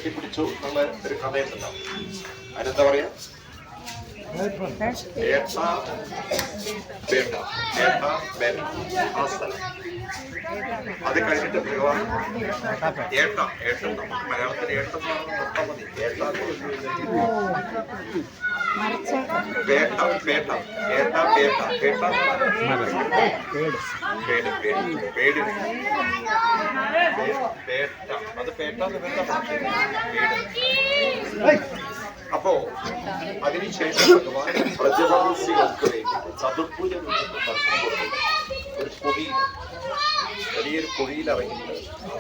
കെട്ടിപ്പിടിച്ചു എന്നുള്ള ഒരു കഥയുണ്ടല്ലോ. അതിനെന്താ പറയാ? അത് കഴിഞ്ഞിട്ട് ഭഗവാൻ ഏട്ടം നമുക്ക് മലയാളത്തിൽ ഏട്ടം തൊട്ടാൽ മതി. അപ്പോ അതിനുശേഷം ഭഗവാൻ പ്രജവാസികൾക്ക് വേണ്ടി ചതുർഭുജ ദർശനം കൊടുത്തു. ഒരു കുഴി, വലിയൊരു കുഴിയിൽ ഇറങ്ങിയിട്ട് ആ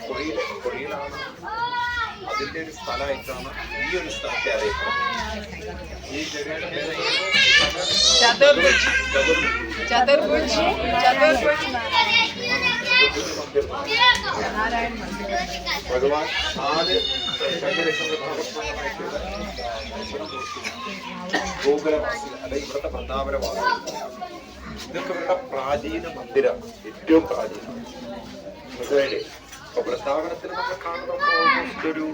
കുഴിയിലാണ് അതിന്റെ ഒരു സ്ഥലമായിട്ടാണ് ഈ ഒരു സ്ഥലത്തെ അറിയപ്പെടുന്നത്. ഈ ഭഗവാൻ 4 ഗോകുലവാസികൾ അല്ലെങ്കിൽ ഇവിടുത്തെ വൃന്ദാവനവാസികൾ, ഇതൊക്കെ ഇവരുടെ പ്രാചീന മന്ദിരമാണ്, ഏറ്റവും പ്രാചീനം. മനസ്സിലായില്ലേ? അപ്പൊ വൃന്ദാവനത്തിൽ നമ്മൾ കാണുന്നതൊക്കെ ഓൾമോസ്റ്റ് ഒരു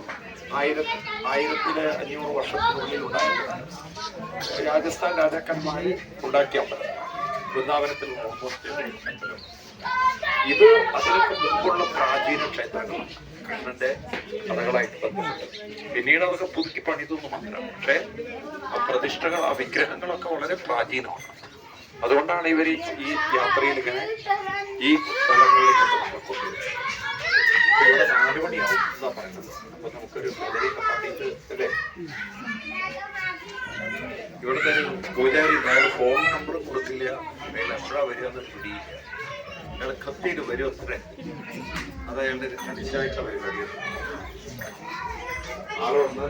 1500 വർഷത്തിനുള്ളിൽ ഉണ്ടായിരുന്നു. രാജസ്ഥാൻ രാജാക്കന്മാര് ഉണ്ടാക്കിയ അമ്പലം വൃന്ദാവനത്തിൽ ഓൾമോസ്റ്റ് അമ്പലം. ഇത് അതിനൊക്കെ മുമ്പുള്ള പ്രാചീന ക്ഷേത്രങ്ങളാണ്, കൃഷ്ണന്റെ കഥകളായിട്ട് ബന്ധപ്പെട്ട്. പിന്നീട് അതൊക്കെ പുതുക്കി പണിതൊന്നും മാത്രമാണ്. പക്ഷെ ആ പ്രതിഷ്ഠകൾ, ആ വിഗ്രഹങ്ങളൊക്കെ വളരെ പ്രാചീനമാണ്. അതുകൊണ്ടാണ് ഇവർ ഈ യാത്രയിൽ ഇങ്ങനെ ഈ സ്ഥലങ്ങളിലേക്ക് കൊണ്ടുവരുന്നത്. ഇവിടെ 4 മണിയാവും എന്നാ പറയുന്നത്. അപ്പൊ നമുക്കൊരു കഥയൊക്കെ പാടിയിട്ട് അല്ലേ, ഇവിടുത്തെ ഒരു പൂജാരി അയാൾ ഫോൺ നമ്പറും കൊടുക്കില്ല, മേലെ എപ്പോഴാ വരിക എന്ന് പിടിയില്ല. അയാൾ കത്തിയിട്ട് വരും അത്രേ. അത് അയാളുടെ ഒരു തനിച്ചായിട്ടുള്ള പരിപാടിയാണ്. ആളൊന്ന്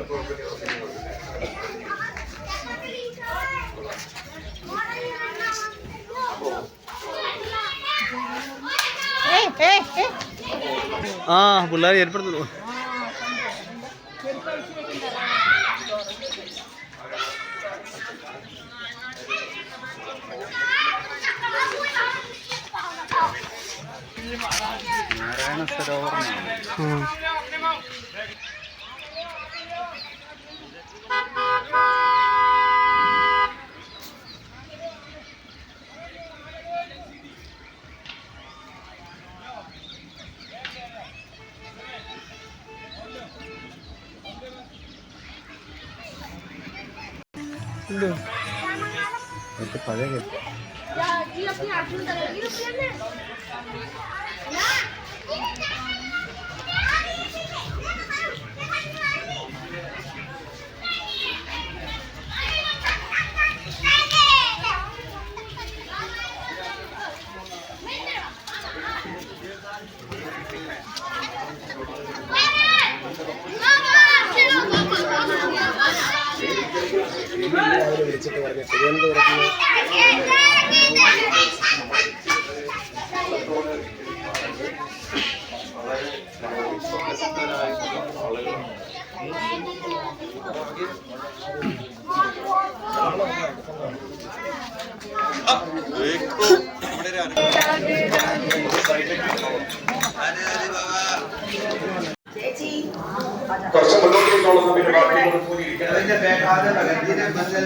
പിള്ളേർ ഏർപ്പെടുത്തുള്ളൂ. നാരായണ സരോവരം പഴയ വിളിച്ചിട്ട് പറഞ്ഞ തിരുവനന്തപുരത്ത് കുറച്ച് മുന്നോട്ടേക്കുള്ള പിന്നെ ബാക്കി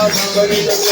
Hare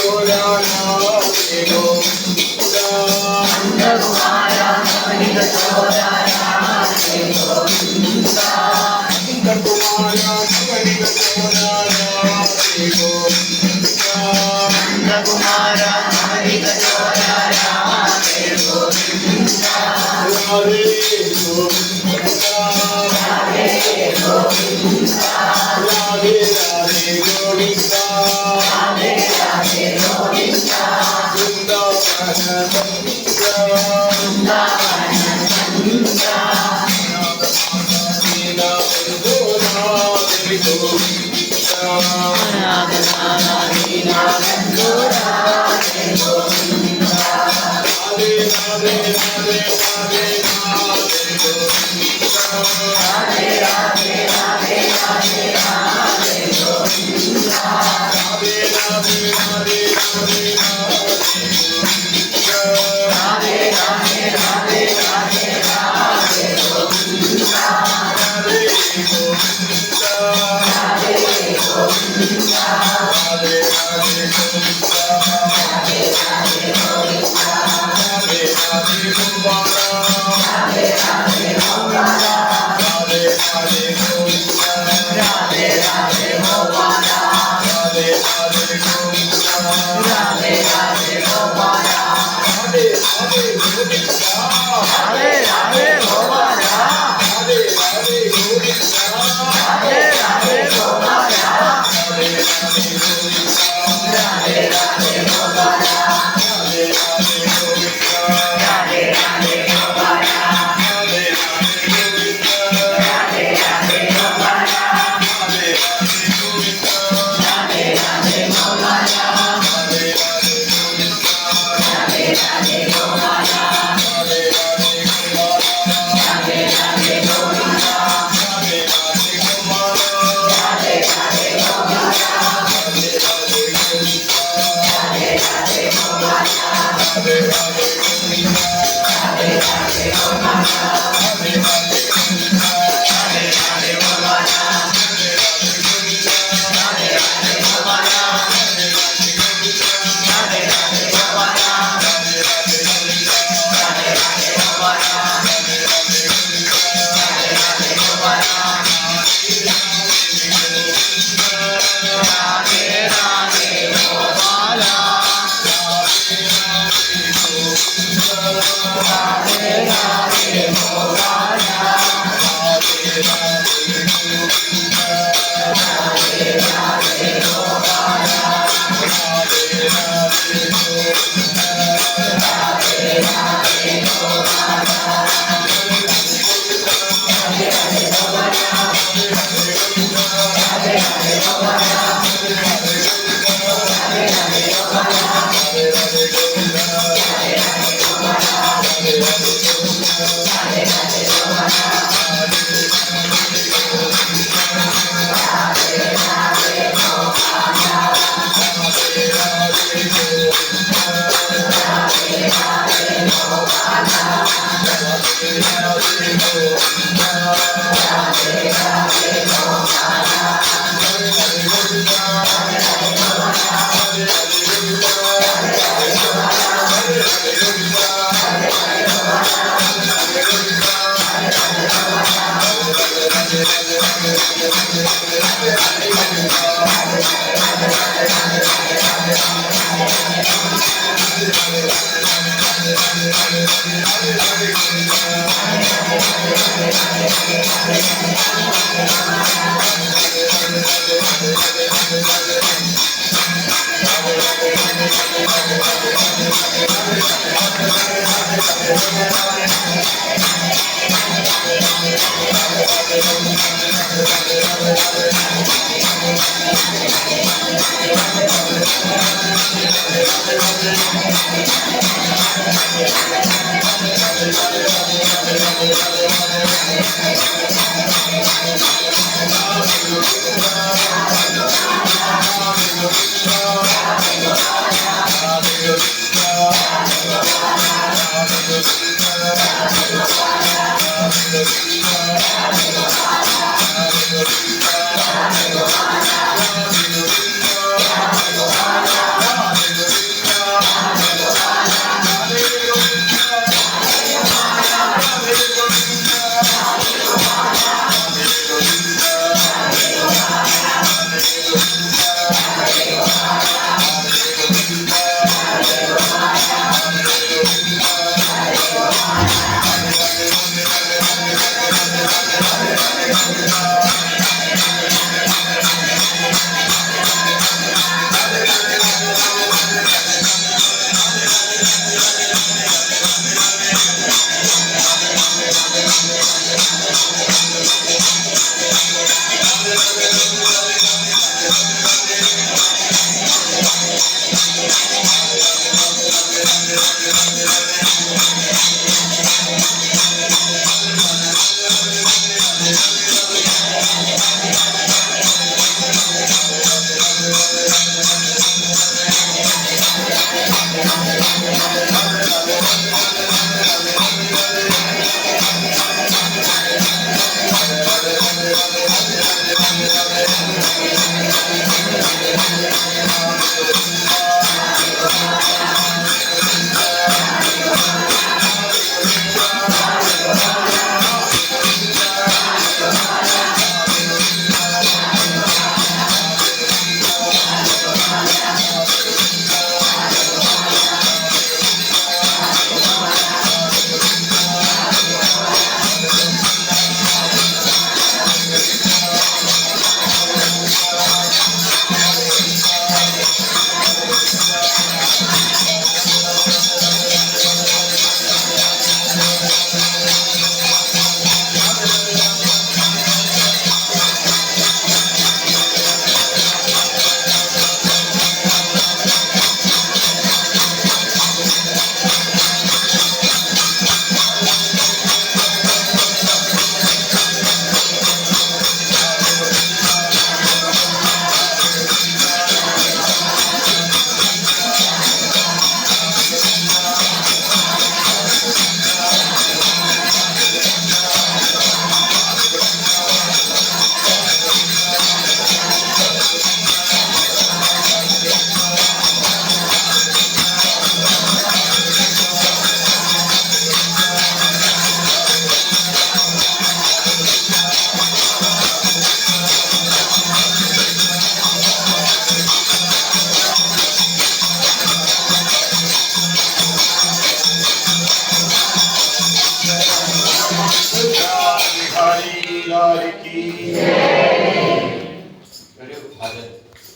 लाल की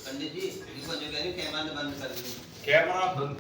पंडित जी इनको जो कह रहे कैमरा बंद कर दीजिए। कैमरा बंद